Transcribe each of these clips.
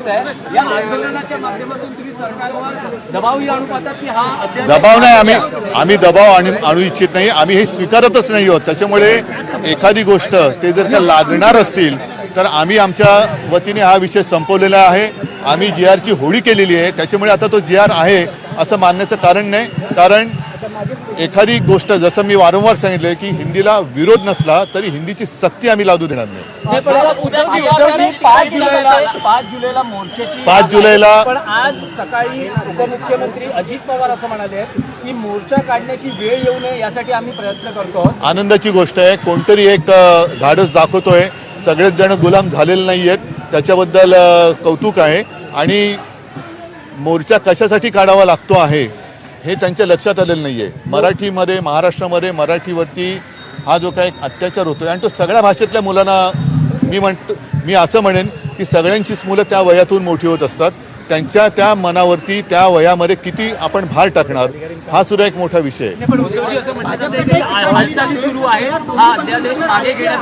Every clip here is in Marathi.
या आंदोलनाच्या माध्यमातून तुम्ही सरकारवर दबावही आणू पाहतात की हा दबाव नाही, आम्ही दबाव आणू इच्छित नाही, आम्ही हे स्वीकारतच नाही आहोत। त्याच्यामुळे एखादी गोष्ट ते जर का लादणार असतील तर आम्ही आमच्या वतीने हा विषय संपवलेला आहे। आम्ही जीआरची होळी केलेली आहे, त्याच्यामुळे आता तो जीआर आहे असं मानण्याचं कारण नाही। कारण एखादी गोष्ट जसं मी वारंवार सांगितलं की हिंदीला विरोध नसला तरी हिंदीची सक्ती आम्ही लादू देणार नाही। 5 जुलैला पण आज सकाळी उपमुख्यमंत्री अजित पवार असं म्हणाले की मोर्चा काढण्याची वेळ येऊ नये यासाठी आम्ही प्रयत्न करतो। आनंदाची गोष्ट आहे, कोणतरी एक धाडस दाखवतोय। सगळेच जण गुलाम झालेले नाहीयेत, त्याच्याबद्दल कौतुक आहे। आणि मोर्चा कशासाठी काढावा लागतो आहे हे त्यांच्या लक्षात आलेलं नाहीये। मराठीमध्ये, महाराष्ट्रामध्ये मराठीवरती हा जो काही अत्याचार होतोय आणि तो सगळ्या भाषेतल्या मुलांना मी असं म्हणेन की सगळ्यांचीच मुलं त्या वयातून मोठी होत असतात, त्यांच्या त्या मनावरती त्या वयामध्ये किती आपण भार टाकणार हा सुद्धा एक मोठा विषय आहे।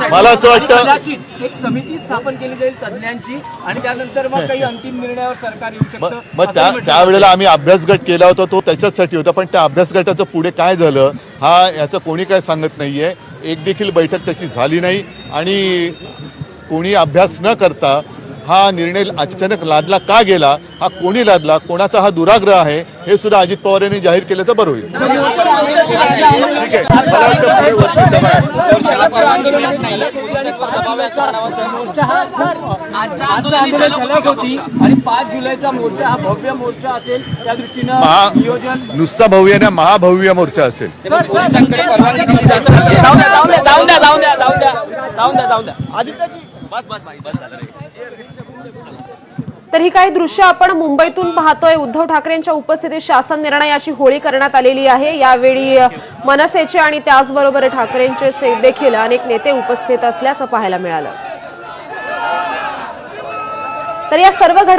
मला असं वाटतं एक समिती स्थापन केली जाईल तज्ज्ञांची आणि त्यानंतर मग काही अंतिम निर्णयावर सरकार येऊ शकतं। मग त्यावेळेला आम्ही अभ्यासगट केला होता, तो त्याच्यासाठी होता, पण त्या अभ्यासगटाचं पुढे काय झालं हा याचं कोणी काय सांगत नाहीये। एक देखील बैठक त्याची झाली नाही आणि कोणी अभ्यास न करता हा निर्णय अचानक लादला का गेला, हा कोणी लादला, कोणाचा हा दुराग्रह आहे हे सुद्धा अजित पवार यांनी जाहीर केलं तर बरं होईल। ठीक आहे, मला वाटतं पुढे होती आणि 5 जुलैचा मोर्चा हा भव्य मोर्चा असेल, त्या दृष्टीनं नियोजन नुसता भव्य नाही, महाभव्य मोर्चा असेल। तर ही काही दृश्य आपण मुंबईतून पाहतोय। उद्धव ठाकरेंच्या उपस्थितीत शासन निर्णयाची होळी करण्यात आलेली आहे। यावेळी मनसेचे आणि त्याचबरोबर ठाकरेंचे देखील अनेक नेते उपस्थित असल्याचं पाहायला मिळालं। तर या सर्व